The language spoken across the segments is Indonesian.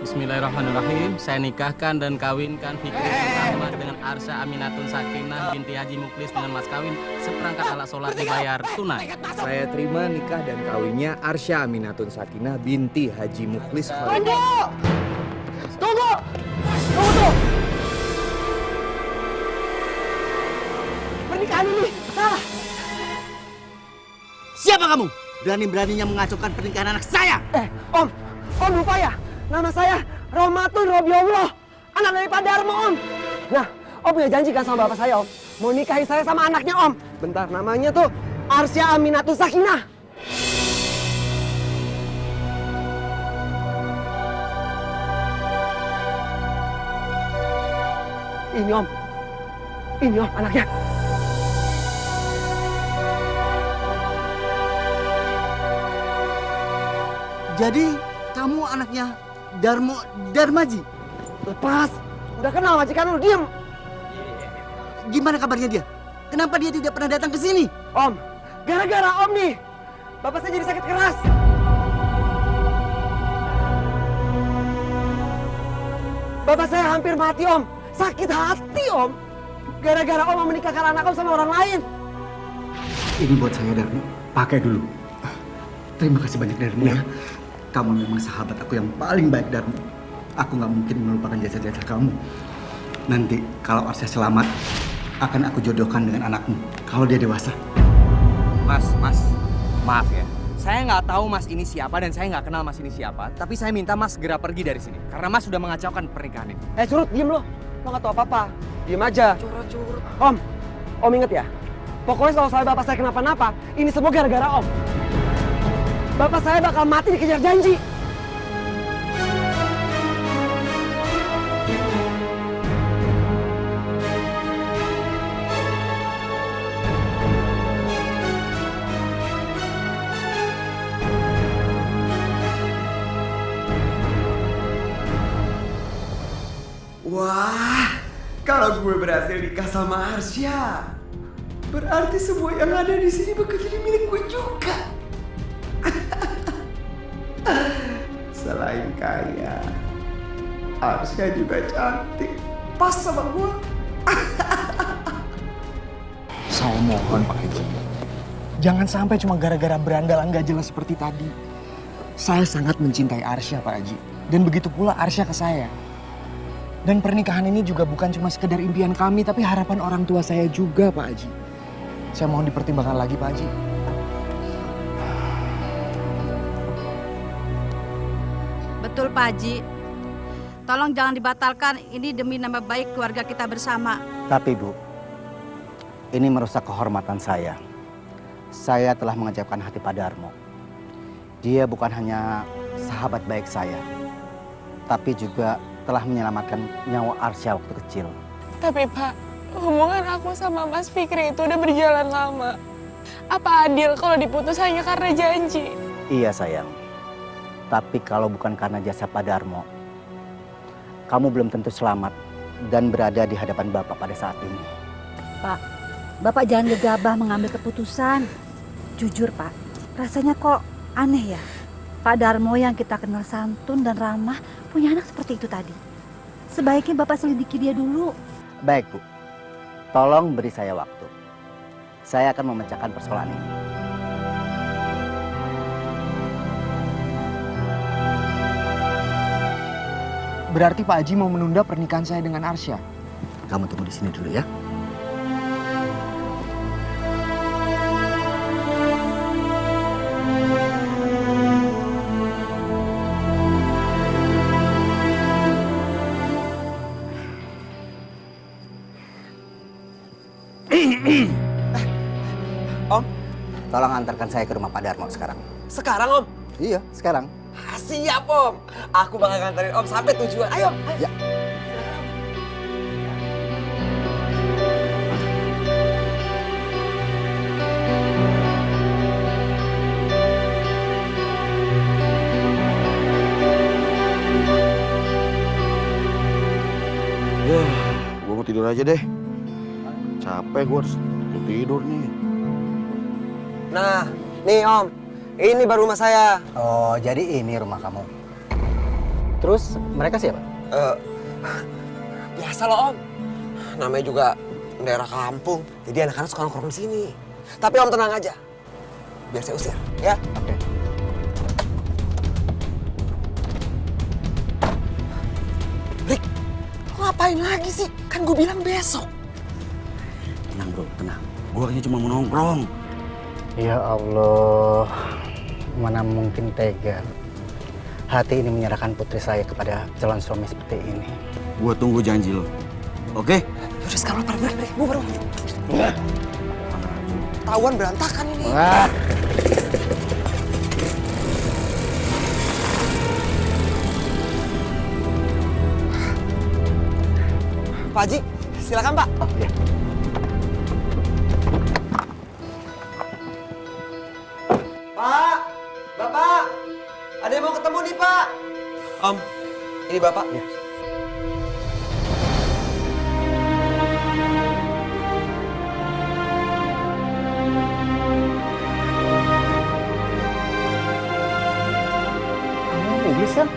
Bismillahirrahmanirrahim. Saya nikahkan dan kawinkan Fikri Ahmad dengan Arsya Aminatun Sakinah binti Haji Muklis dengan mas kawin seperangkat alat sholat dibayar tunai. Saya terima nikah dan kawinnya Arsya Aminatun Sakinah binti Haji Muklis. Tunggu! Tunggu! Tunggu! Pernikahan ini salah. Siapa kamu? Berani-beraninya mengacaukan pernikahan anak saya? Om lupa ya? Nama saya Romatun Robiullah, anak dari Pak Darmo, Om. Nah, Om punya janji kan sama bapak saya, Om? Mau nikahi saya sama anaknya, Om. Bentar, namanya tuh Arsya Aminatun Sakinah. Ini Om. Ini Om, anaknya. Jadi kamu anaknya Darmaji? Lepas. Udah kenal majikan lu, diem. Gimana kabarnya dia? Kenapa dia tidak pernah datang ke sini? Om, gara-gara Om nih, bapak saya jadi sakit keras. Bapak saya hampir mati, Om. Sakit hati, Om. Gara-gara Om mau menikahkan anak Om sama orang lain. Ini buat saya, Darmo. Pakai dulu. Terima kasih banyak, Darmo ya. Kamu memang sahabat aku yang paling baik, Darmo. Aku nggak mungkin melupakan jasa-jasa kamu. Nanti kalau Arsya selamat, akan aku jodohkan dengan anakmu kalau dia dewasa. Mas, maaf ya. Saya nggak tahu Mas ini siapa dan saya nggak kenal Mas ini siapa. Tapi saya minta Mas segera pergi dari sini karena Mas sudah mengacaukan pernikahan ini. Curut, diem lo. Lo nggak tahu apa-apa. Diem aja. Curut. Om inget ya? Pokoknya kalau sampai bapak saya kenapa-napa, ini semua gara-gara Om. Bapak saya bakal mati dikejar janji. Wah, kalau gue berhasil nikah sama Arsya, berarti semua yang ada di sini bakal jadi milik gue juga. Selain kaya, Arsya juga cantik, pas sama gue. Saya mohon Pak Haji, jangan sampai cuma gara-gara berandalan gak jelas seperti tadi. Saya sangat mencintai Arsya Pak Haji, dan begitu pula Arsya ke saya. Dan pernikahan ini juga bukan cuma sekedar impian kami, tapi harapan orang tua saya juga Pak Haji. Saya mohon dipertimbangkan lagi Pak Haji. Betul Pak Haji. Tolong jangan dibatalkan, ini demi nama baik keluarga kita bersama. Tapi Bu, ini merusak kehormatan saya. Saya telah mengejapkan hati Pak Darmo. Dia bukan hanya sahabat baik saya, tapi juga telah menyelamatkan nyawa Arsya waktu kecil. Tapi Pak, hubungan aku sama Mas Fikri itu udah berjalan lama. Apa adil kalau diputus hanya karena janji? Iya sayang, tapi kalau bukan karena jasa Pak Darmo, kamu belum tentu selamat dan berada di hadapan Bapak pada saat ini. Pak, Bapak jangan gegabah mengambil keputusan. Jujur Pak, rasanya kok aneh ya. Pak Darmo yang kita kenal santun dan ramah punya anak seperti itu tadi. Sebaiknya Bapak selidiki dia dulu. Baik Bu, tolong beri saya waktu. Saya akan memecahkan persoalan ini. Berarti Pak Haji mau menunda pernikahan saya dengan Arsya? Kamu tunggu di sini dulu ya. Om, Tolong antarkan saya ke rumah Pak Darmo sekarang. sekarang Om. Iya, sekarang. Siap Om. Aku bakal nganterin Om sampai tujuan. Ayo. Ya. Gue mau tidur aja deh. Capek gue harus tidur nih. Nah, nih Om. Ini baru rumah saya. Oh, jadi ini rumah kamu. Terus mereka siapa? Biasa loh Om. Namanya juga daerah kampung. Jadi anak-anak suka nongkrong di sini. Tapi Om tenang aja. Biar saya usir, ya. Oke. Rick, lo ngapain lagi sih? Kan gue bilang besok. Tenang bro, tenang. Gua hanya cuma mau nongkrong. Ya Allah, mana mungkin tega hati ini menyerahkan putri saya kepada calon suami seperti ini. Gua tunggu janji lo. Oke? Yaudah sekarang lo pergi, gue baru maju. Tawan berantakan ini. Wah. Pak Haji, silakan Pak. Oh, ya. Pak, Bapak, ada yang mau ketemu nih Pak. Om, ini Bapak. Ya. Kamu Muglis kan?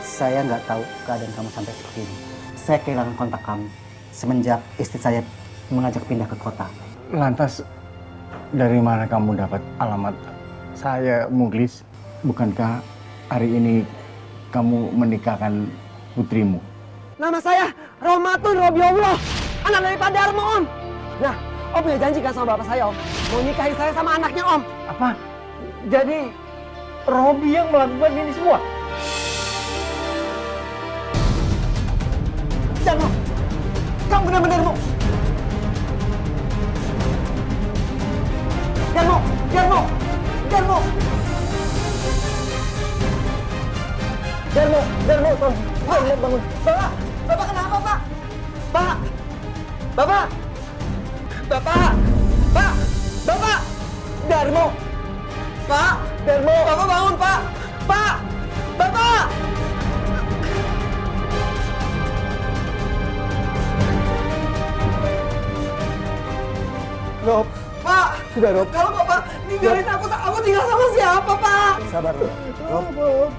Saya nggak tahu keadaan kamu sampai seperti ini. Saya kehilangan kontak kamu semenjak istri saya mengajak pindah ke kota. Lantas dari mana kamu dapat alamat saya, Muglis? Bukankah hari ini kamu menikahkan putrimu? Nama saya Romatun Robiullah, anak dari Pak Darmo Om. Nah, Om punya janji kan sama bapak saya Om, mau nikahin saya sama anaknya Om. Apa? Jadi Robi yang melakukan ini semua? Darmo, kamu benar-benar mau. Darmo, Darmo, Darmo. Darmo, tolong. Bangun. Bapak kenapa, Pak? Pak! Bapak! Bapak! Darmo! Pak! Darmo! Bapak bangun, Pak! Pak! Bapak! Rob, Pak! sudah Rob. Kalau Bapak ninggalin aku tinggal sama siapa, Pak? Sabar, Rob.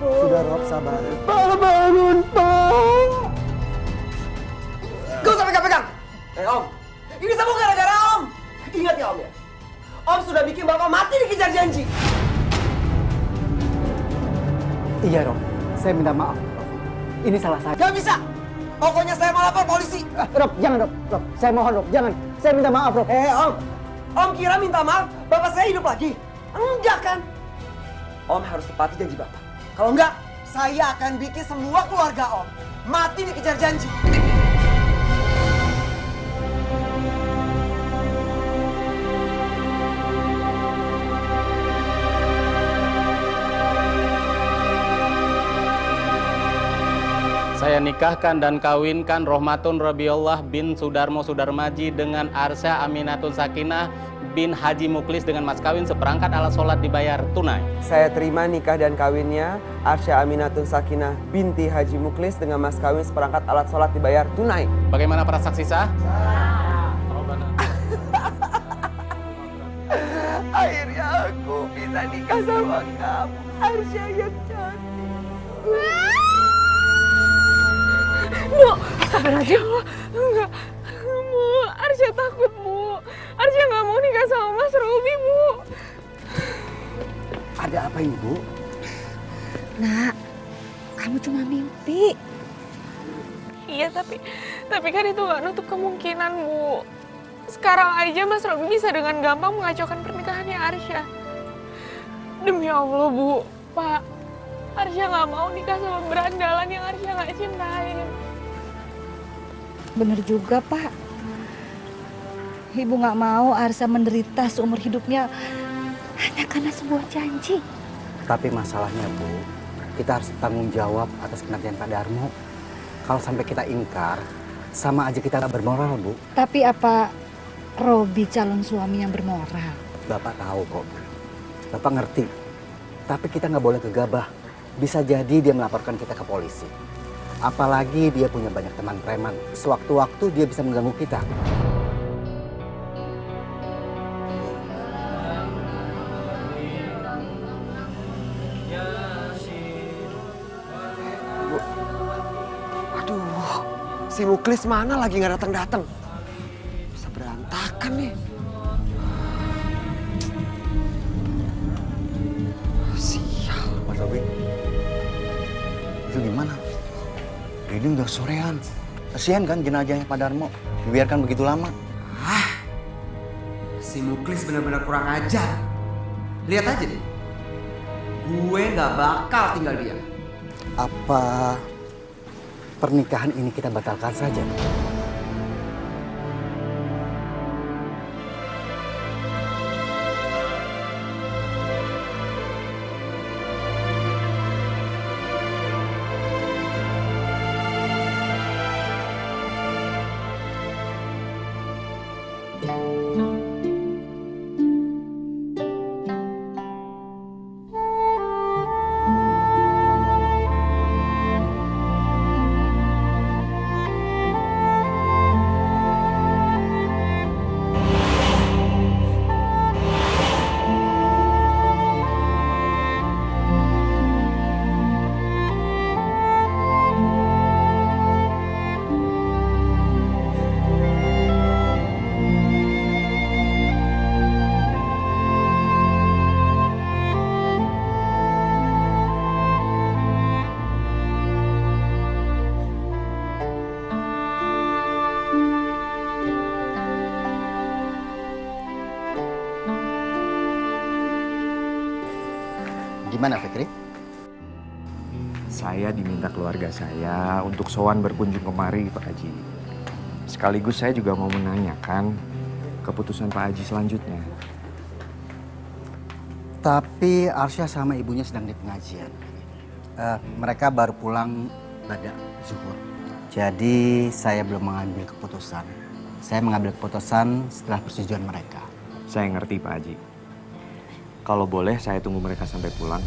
Sudah, Rob, sabar. Pak, bangun, Pak! Gak usah pegang-pegang! Om, ini semua gara-gara Om! Ingat ya Om ya, Om sudah bikin Bapak mati dikejar janji! Iya, Rob. Saya minta maaf. Ini salah saya. Gak bisa! Pokoknya saya mau lapor polisi! Rob, jangan, Rob. Rob, saya mohon, Rob. Jangan. Saya minta maaf, Rob. Om! Om kira minta maaf, Bapak saya hidup lagi? Enggak kan? Om harus tepati janji Bapak. Kalau enggak, saya akan bikin semua keluarga Om mati dikejar janji. Saya nikahkan dan kawinkan Rohmatun Robiullah bin Sudarmo Sudarmaji dengan Arsya Aminatun Sakinah bin Haji Muklis dengan mas kawin seperangkat alat sholat dibayar tunai. Saya terima nikah dan kawinnya Arsya Aminatun Sakinah binti Haji Muklis dengan mas kawin seperangkat alat sholat dibayar tunai. Bagaimana para saksi sah? Akhirnya aku bisa nikah sama kamu, Arsya yang cantik. Bu, astagfirullahaladzim. Enggak, Bu. Arsya takut, Bu. Arsya nggak mau nikah sama Mas Robi, Bu. Ada apa ini, Bu? Nak, kamu cuma mimpi. Iya, tapi kan itu nggak nutup kemungkinan, Bu. Sekarang aja Mas Robi bisa dengan gampang mengacaukan pernikahannya Arsya. Demi Allah, Bu. Pak, Arsya nggak mau nikah sama berandalan yang Arsya nggak cintain. Bener juga, Pak. Ibu nggak mau Arsya menderita seumur hidupnya hanya karena sebuah janji. Tapi masalahnya, Bu, kita harus tanggung jawab atas kematian Pak Darmo. Kalau sampai kita ingkar, sama aja kita nggak bermoral, Bu. Tapi apa Robi calon suami yang bermoral? Bapak tahu kok. Bapak ngerti. Tapi kita nggak boleh gegabah. Bisa jadi dia melaporkan kita ke polisi. Apalagi dia punya banyak teman preman. Sewaktu-waktu dia bisa mengganggu kita. Aduh, si Muklis mana lagi nggak datang-datang? Bisa berantakan nih. Sial. Mas Robi, itu gimana? Ini udah sorean. Kasihan kan jenazahnya Pak Darmo, dibiarkan begitu lama. Si Muklis benar-benar kurang ajar. Lihat aja deh. Gue nggak bakal tinggal diam. Apa pernikahan ini kita batalkan saja? Gimana Fikri? Saya diminta keluarga saya untuk sowan berkunjung kemari, Pak Haji. Sekaligus saya juga mau menanyakan keputusan Pak Haji selanjutnya. Tapi Arsya sama ibunya sedang di pengajian. Mereka baru pulang pada zuhur. Jadi saya belum mengambil keputusan. Saya mengambil keputusan setelah persetujuan mereka. Saya ngerti, Pak Haji. Kalau boleh saya tunggu mereka sampai pulang.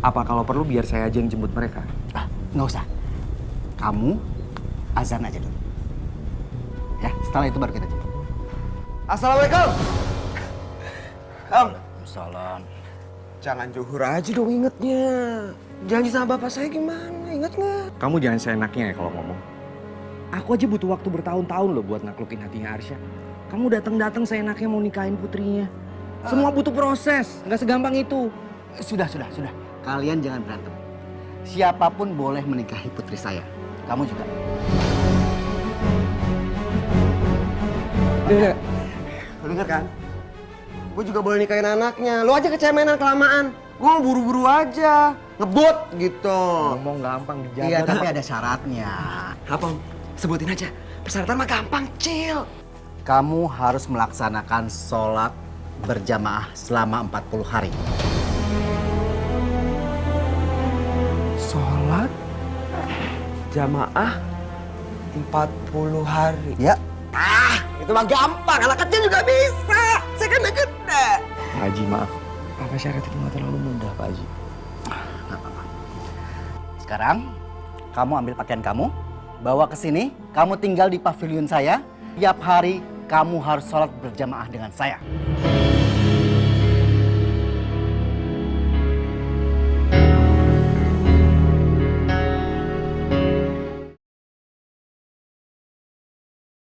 Apa kalau perlu biar saya aja yang jemput mereka? Nggak usah. Kamu azan aja dulu. Ya, setelah itu baru kita jemput. Assalamualaikum. Om. Salam. Jangan zuhur aja dong ingetnya. Janji sama bapak saya gimana? Ingat nggak? Kamu jangan seenaknya ya kalau ngomong. Aku aja butuh waktu bertahun-tahun loh buat naklukin hatinya Arsya. Kamu datang-datang seenaknya mau nikahin putrinya. Semua butuh proses, nggak segampang itu. Sudah. Kalian jangan berantem. Siapapun boleh menikahi putri saya. Kamu juga. Lu denger kan? Gue juga boleh nikahin anaknya. Lu aja kecemenan kelamaan. Gue mau buru-buru aja. Ngebut gitu. Ngomong gampang dijaga. Iya, tapi ada syaratnya. Apa Om? Sebutin aja. Persyaratan mah gampang, Cil. Kamu harus melaksanakan sholat berjamaah selama 40 hari. Sholat jamaah 40 hari. Ya. Itu mah gampang. Anak kecil juga bisa. Saya kan udah gede. Pak Haji, maaf. Apa syarat itu nggak terlalu mudah, Pak Haji? Nggak apa-apa. Sekarang, kamu ambil pakaian kamu, bawa ke sini, kamu tinggal di pavilion saya. Tiap hari kamu harus sholat berjamaah dengan saya.